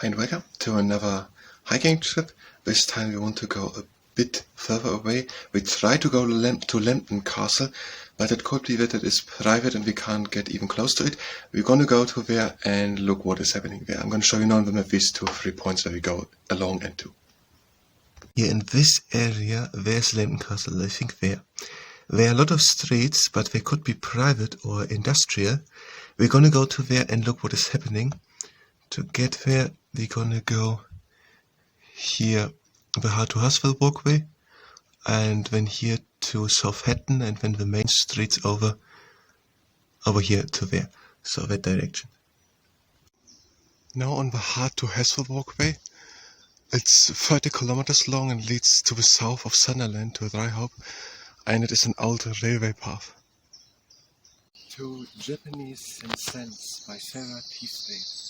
Hi and welcome to another hiking trip. This time we want to go a bit further away. We try to go to Lambton Castle, but it could be that it is private and we can't get even close to it. We're gonna go to there and look what is happening there. I'm gonna show you now on the map these 2 or 3 points where we go along and to. Here in this area, there's Lambton Castle, I think there. There are a lot of streets, but they could be private or industrial. We're gonna go to there and look what is happening. To get there, we're gonna go here, the Hart to Haswell Walkway, and then here to Hesleden, and then the main streets over here to there, so that direction. Now on the Hart to Haswell Walkway, it's 30 kilometers long and leads to the south of Sunderland to Rainshelter, and it is an old railway path. To Japanese Incense by Sara Teasdale.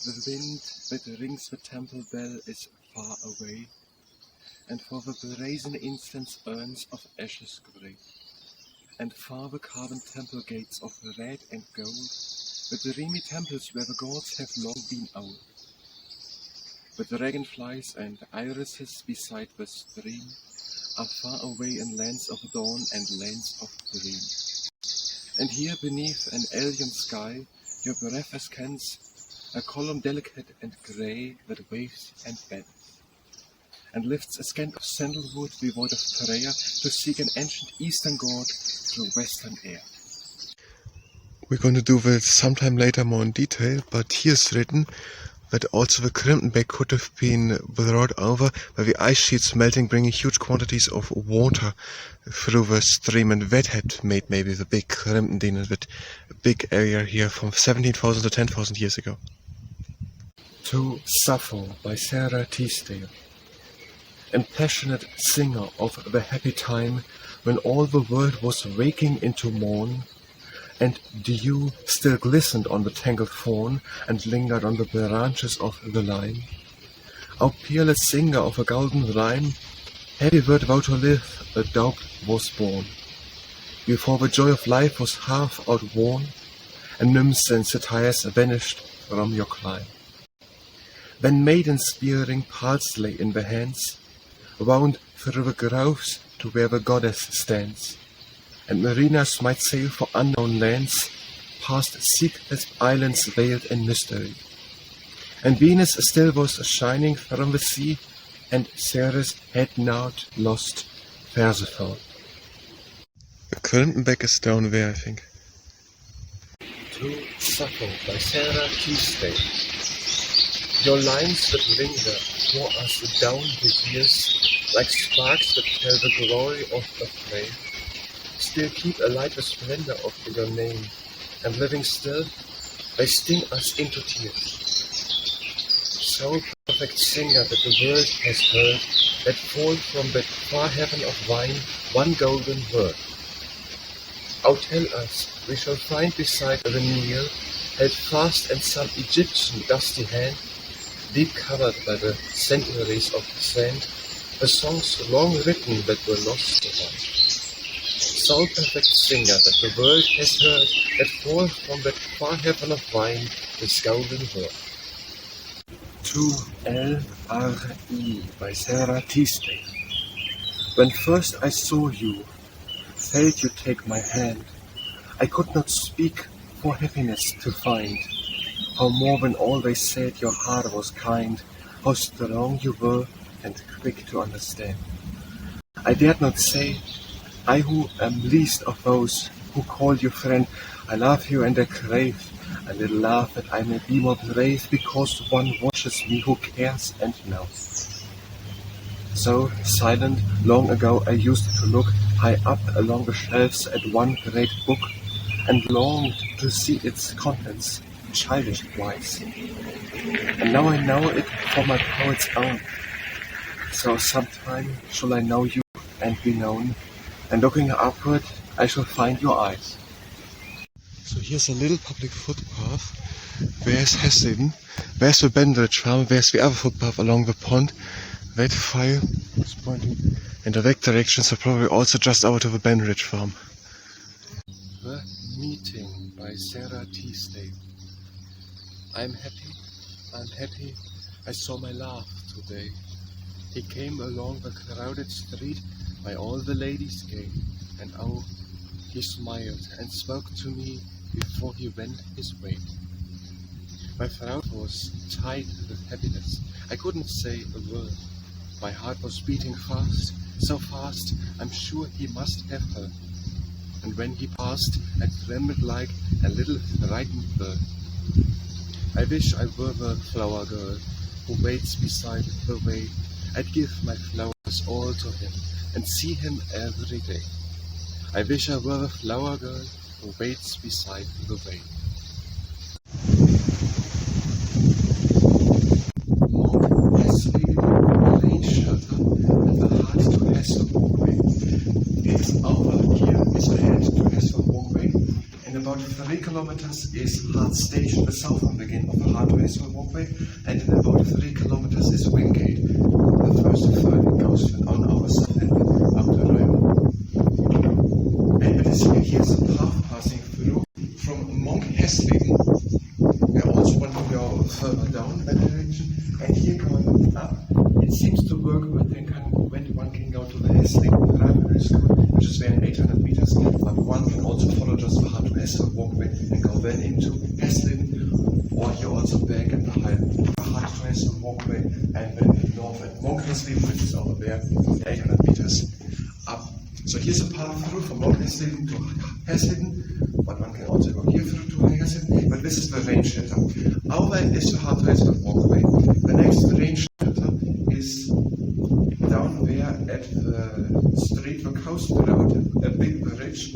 The wind that rings the temple bell is far away, and for the brazen incense urns of ashes grey, and far the carven temple gates of red and gold, the dreamy temples where the gods have long been old. The dragonflies and irises beside the stream are far away in lands of dawn and lands of dream. And here beneath an alien sky, your breath scans a column delicate and grey that waves and bends, and lifts a scant of sandalwood devoid of prayer to seek an ancient eastern god through western air. We're going to do this sometime later more in detail, but here's written that also the Crimtonbeck could have been brought over by the ice sheets melting, bringing huge quantities of water through the stream, and that had made maybe the big Crimton, that big area here from 17,000 to 10,000 years ago. To Sappho by Sara Teasdale. Impassionate singer of the happy time when all the world was waking into morn, and dew still glistened on the tangled thorn and lingered on the branches of the lime. O peerless singer of a golden rhyme, happy word thou to live, a dog was born, before the joy of life was half outworn, and nymphs and satyrs vanished from your clime. When maidens bearing parsley in their hands wound through the groves to where the goddess stands, and mariners might sail for unknown lands, past secret islands veiled in mystery. And Venus still was shining from the sea, and Ceres had not lost Persephone. The Crimtonbeck is down there, I think. To Sappho by Sara Teasdale. Your lines that linger pour us down the years, like sparks that tell the glory of a flame. Still keep alight the splendor of your name, and living still, they sting us into tears. So perfect singer that the world has heard, that fall from that far heaven of wine one golden word. O tell us, we shall find beside the Nile, held fast in some Egyptian dusty hand, deep covered by the centuries of sand, the songs long written that were lost to us. So perfect singer that the world has heard, that fall from that far heaven of wine, this golden word. To L.R.E. by Sara Teasdale. When first I saw you, felt you take my hand, I could not speak for happiness to find. How more than all they said your heart was kind, how strong you were and quick to understand. I dared not say, I who am least of those who call you friend, I love you and I crave a little love that I may be more brave, because one watches me who cares and knows. So silent, long ago I used to look high up along the shelves at one great book, and longed to see its contents, childish wise. And now I know it for my poet's own. So sometime shall I know you and be known, and looking upward I shall find your eyes. So here's a little public footpath. There's Hesleden, there's the Bendridge farm, there's the other footpath along the pond. That file is pointing in the right direction, so probably also just over to the Bendridge farm. The Meeting by Sara Teasdale. I'm happy I'm happy I saw my love today. He came along the crowded street by all the ladies gay, and oh, he smiled and spoke to me before he went his way. My throat was tight with happiness. I couldn't say a word. My heart was beating fast, so fast I'm sure he must have heard. And when he passed, I trembled like a little frightened bird. I wish I were the flower girl who waits beside the way. I'd give my flowers all to him and see him every day. I wish I were the flower girl who waits beside the way. Hesleden, Rainshelter, and the Hart to Haswell Walkway. It's over here is the end to Haswell Walkway, and about 3 kilometers is Hart Station, the southern beginning of the Hart to Haswell Walkway, and in about 3 kilometers is Wingate. The first third goes on our south end up the river. And it is here's a path passing through from Monk Hesleden. We also want to go further down that direction, and here going up. It seems to work when one can go to the Hesleden Primary School, which is there in 800 meters, but one can also follow just the Hart to Haswell Walkway and go then into Hesleden, or you're also back at the Hart to Haswell Walkway and then north at Monk Hesleden, which is over there, 800 meters up. So here's a path through from Monk Hesleden to Hesleden, but one can also go here through to Hesleden, but this is the Rainshelter. Over is the Hart to Haswell Walkway. The next Rainshelter is down there at the street, the coast road, a big bridge,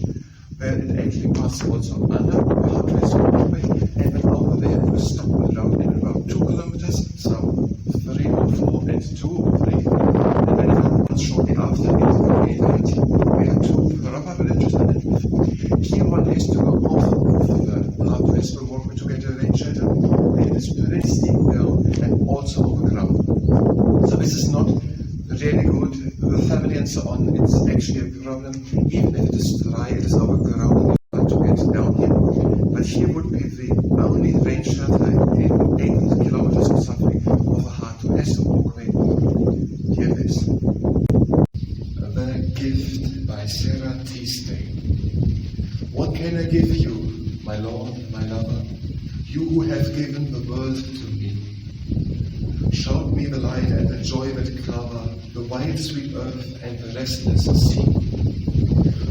where it actually passes also under the Hart to Haswell Walkway, and then over there it will stop the road in about 2 kilometers, so 3 or 4 and 2 or 3, and then shortly after it will be light. We have 2 proper villages underneath. Here one has to go off of the Hart to Haswell Walkway to get to the Rainshelter, and it is pretty steep down and also overground. So this is not really good with the family and so on. It's actually a problem. Even if it is dry, it is overground and to get down here. But here would be the only Rainshelter in 8 kilometers or something of a Hart to Haswell Walkway. Here it is. The Gift by Sara Teasdale. What can I give you, my Lord, my lover, you who have given the world to me? Showed me the light and the joy that cover the wide sweet earth and the restless sea.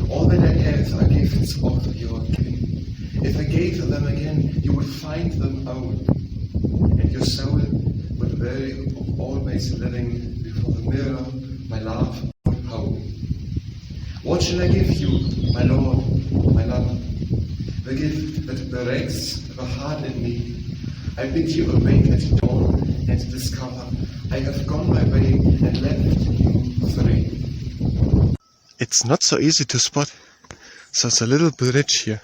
All that I have are gifts of your giving. If I gave them again, you would find them old, and your soul would weary of always living before the mirror, my love would hold. What shall I give you, my Lord, my lover? The gift that breaks the heart in me. I bid you awake at dawn and discover I have gone my way and left you free. It's not so easy to spot, so it's a little bridge here.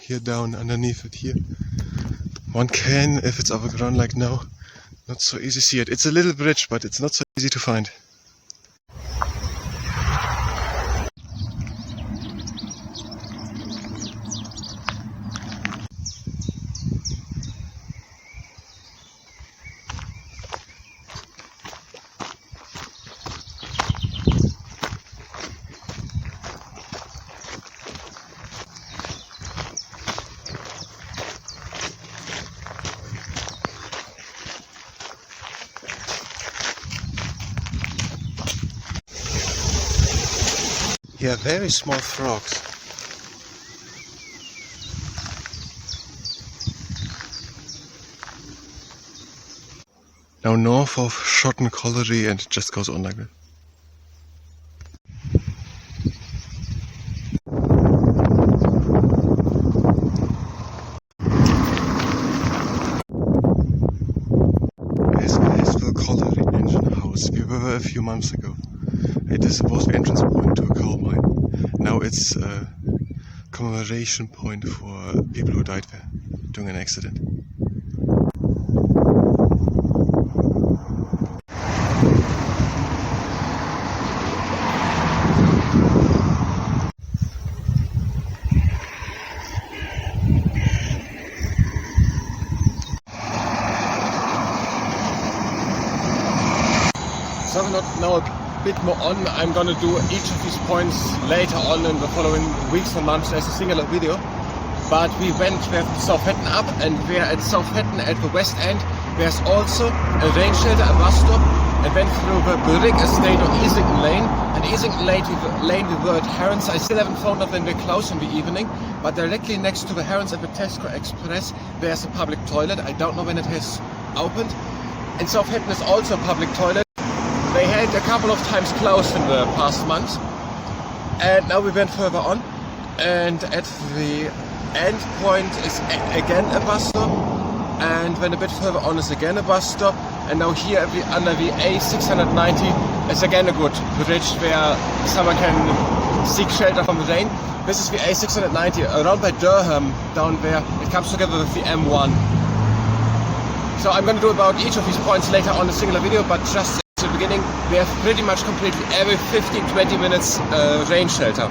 Here down underneath it here. One can, if it's overgrown like now, not so easy to see it. It's a little bridge, but it's not so easy to find. Yeah, very small frogs. Now north of Shotton Colliery, and it just goes on like that. There's the Haswell Colliery engine house. We were there a few months ago. It is supposed to be an entrance point to a coal mine. Now it's a commemoration point for people who died there during an accident. talking now a bit more on. I'm gonna do each of these points later on in the following weeks and months as a singular video. But we have Southampton up, and we're at Southampton at the west end. There's also a Rainshelter, a bus stop, and then through the brick estate on Easington Lane. And Easington Lane we were at Herons. I still haven't found out when we're closed in the evening, but directly next to the Herons at the Tesco Express there's a public toilet. I don't know when it has opened. In Southampton is also a public toilet. They had a couple of times closed in the past months. And now we went further on, and at the end point is again a bus stop, and then a bit further on is again a bus stop, and now here under the A690 is again a good bridge where someone can seek shelter from the rain. This is the A690 around by Durham down there. It comes together with the M1. So I'm going to do about each of these points later on a singular video, but just at the beginning we have pretty much completely every 15-20 minutes rain shelter.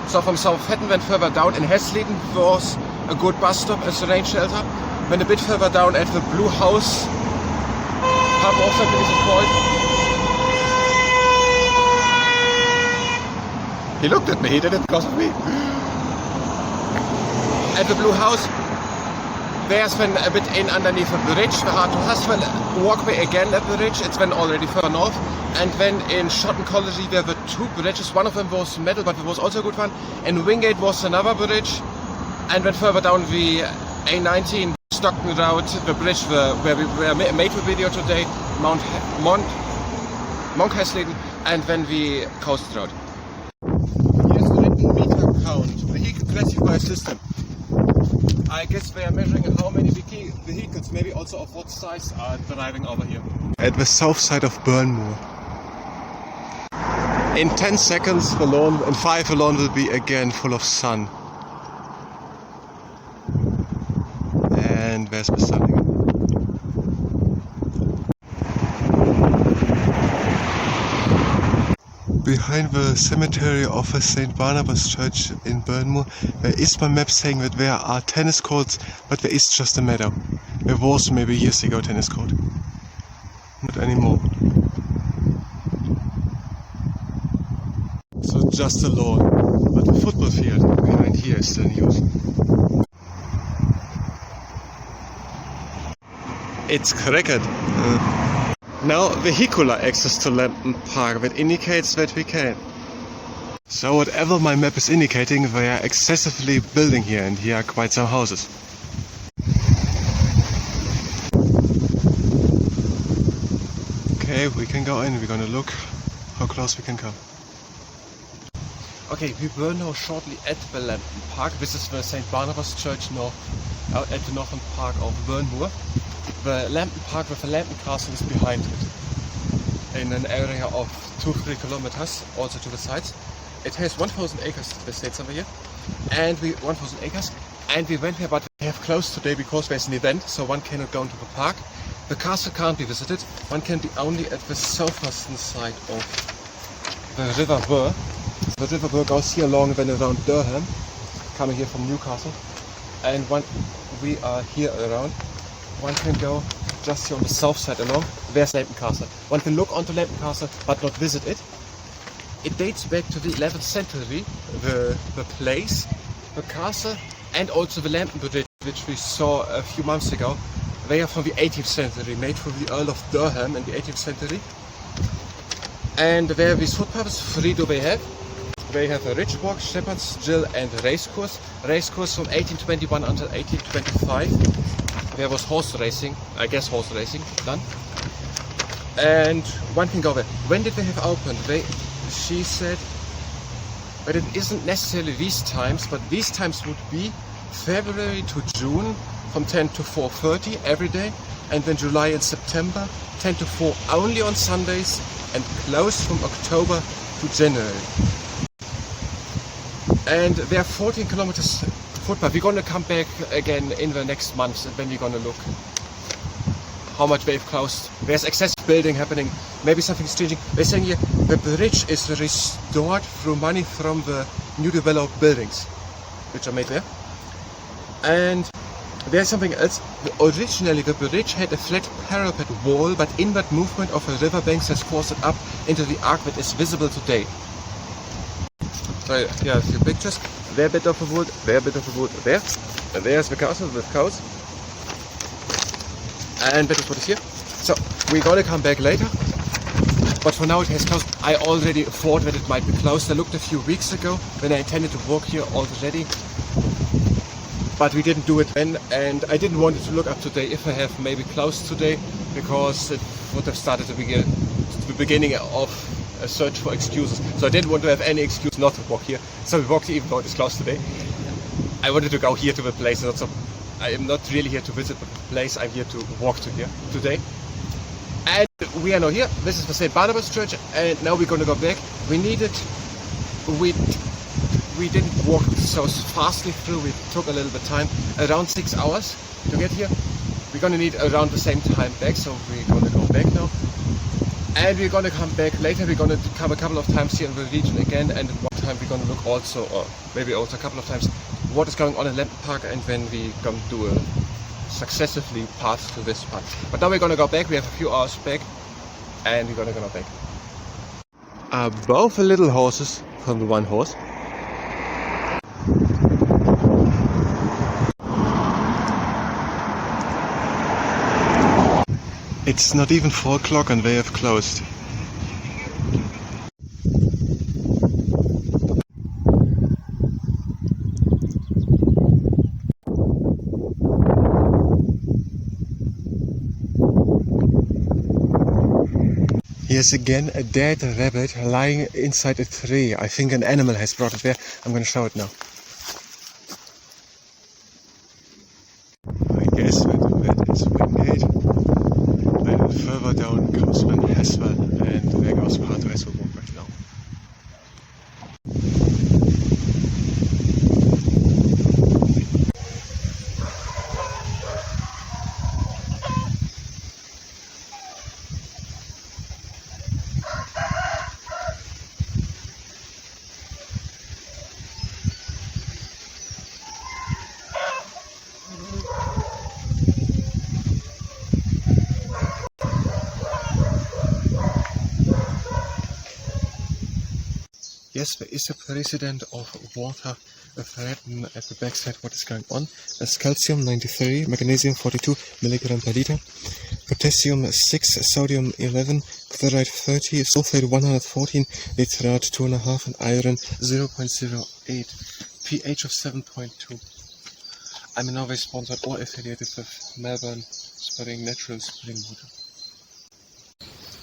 So from Southampton went further down in Hesleden was a good bus stop as a rain shelter. Went a bit further down at the Blue House pub or something is it called. He looked at me, he did it because of me. At the Blue House, there's then a bit in underneath a bridge, the Hart to Haswell Walkway again a bridge, it's then already further north. And then in Shotton College there were two bridges, one of them was metal but it was also a good one. In Wingate was another bridge, and then further down the A19 Stockton Road, the bridge where we made the video today, Monk Hesleden, and then the Coast Road. Here's the meter count, vehicle classifier system. I guess they are measuring how many vehicles, maybe also of what size, are driving over here. At the south side of Burnmoor. In 10 seconds the lawn, and 5 the lawn will be again full of sun. And there's the sun again. Behind the cemetery of the St. Barnabas Church in Burnmoor, there is my map saying that there are tennis courts, but there is just a meadow. There was maybe years ago a tennis court. Not anymore. So just a lawn, but the football field behind here is still in use. It's cricket. Now vehicular access to Lambton Park, that indicates that we can. So whatever my map is indicating, they are excessively building here, and here are quite some houses. Okay, we can go in, we're gonna look how close we can come. Okay, we were now shortly at the Lambton Park. This is the St. Barnabas Church at the northern part of Burnmoor. The Lambton Park with the Lambton Castle is behind it, in an area of 2-3 kilometers, also to the sides. It has 1,000 acres, they states over here, and 1,000 acres, and we went here, but they have closed today because there's an event, so one cannot go into the park. The castle can't be visited, one can be only at the southwestern side of the River Bure. The River Bure goes here along and then around Durham, coming here from Newcastle, and we are here around. One can go just here on the south side along. There's Lambton Castle. One can look onto Lambton Castle but not visit it. It dates back to the 11th century, the place, the castle, and also the Lambton Bridge, which we saw a few months ago. They are from the 18th century, made for the Earl of Durham in the 18th century. And there are these footpaths, 3 do they have. They have a Ridge Walk, Shepherd's Gill and Racecourse. Racecourse from 1821 until 1825. There was horse racing, I guess horse racing, done. And one can go there. When did they have opened? She said that it isn't necessarily these times, but these times would be February to June from 10 to 4:30 every day, and then July and September 10 to 4 only on Sundays, and closed from October to January. And there are 14 kilometers footpath. We're going to come back again in the next months, and then we're going to look how much they've closed. There's excessive building happening. Maybe something's changing. They're saying here the bridge is restored through money from the new developed buildings which are made there. And there's something else. Originally the bridge had a flat parapet wall, but inward movement of the riverbanks has forced it up into the arc that is visible today. So here are a few pictures. There a bit of the wood, there a bit of the wood, there. And there's the castle with cows. And that is what is here. So we're gonna come back later. But for now it has closed. I already thought that it might be closed. I looked a few weeks ago when I intended to walk here already. But we didn't do it then, and I didn't want it to look up today if I have maybe closed today, because it would have started the beginning of a search for excuses. So I didn't want to have any excuse not to walk here. So we walked even though it is closed today. I wanted to go here to the place, and so I am not really here to visit the place, I'm here to walk to here today. And we are now here. This is the St. Barnabas Church, and now we're going to go back. We didn't walk so fastly through, we took a little bit of time, around 6 hours to get here. We're going to need around the same time back, so we're going to go back now. And we're going to come back later. We're going to come a couple of times here in the region again, and at one time we're going to look also, or maybe also a couple of times, what is going on in Lambton Park, and then we come do a successively path to this part. But now we're going to go back. We have a few hours back, and we're going to go back. Both the little horses from the one horse. It's not even 4 o'clock and they have closed. Here's again a dead rabbit lying inside a tree. I think an animal has brought it there. I'm going to show it now. I guess that is Wingate. And then further down comes Haswell, and there goes part of Haswell Walkway now. Yes, there is a president of water written at the backside what is going on. There's calcium 93, magnesium 42 milligram per liter, potassium 6, sodium 11, chloride 30, sulfate 114, nitrate 2.5, and iron 0.08, pH of 7.2. I'm in Norway sponsored or affiliated with Melbourne Natural Spring Water.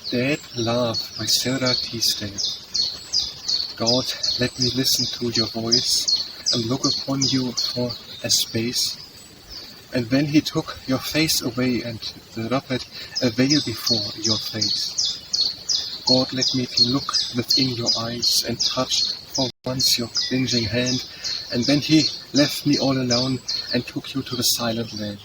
Dead Love by Sara Teasdale. God, let me listen to your voice and look upon you for a space. And when he took your face away and wrapped a veil before your face, God, let me look within your eyes and touch for once your clinging hand. And then he left me all alone and took you to the silent land.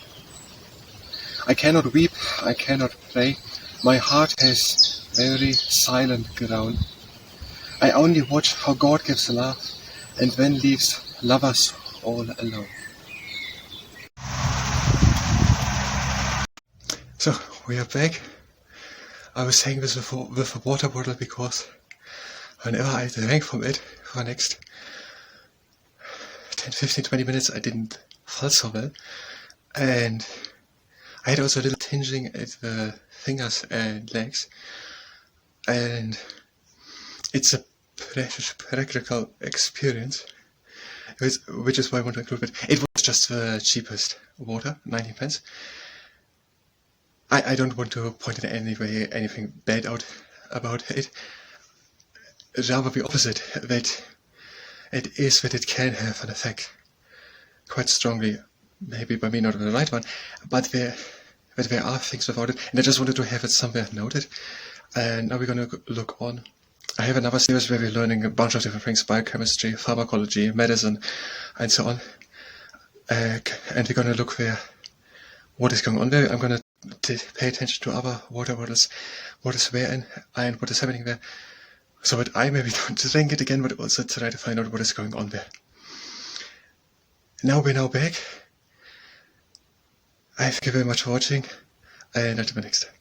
I cannot weep, I cannot pray, my heart has very silent ground. I only watch how God gives love and then leaves lovers all alone. So we are back. I was saying this with a water bottle because whenever I drank from it for the next 10, 15, 20 minutes I didn't feel so well. And I had also a little tingling at the fingers and legs. And it's a practical experience, which is why I want to include it. It was just the cheapest water, 19 pence. I don't want to point in any way anything bad out about it. Rather the opposite, that it can have an effect quite strongly. Maybe by me not the right one, but there are things about it, and I just wanted to have it somewhere noted. And now we're going to look on. I have another series where we're learning a bunch of different things: biochemistry, pharmacology, medicine, and so on. And we're going to look what is going on there. I'm going to pay attention to other water bottles, what is where and what is happening there, so that I maybe don't drink it again, but also try to find out what is going on there. Now we're back. Thank you very much for watching, and until the next time.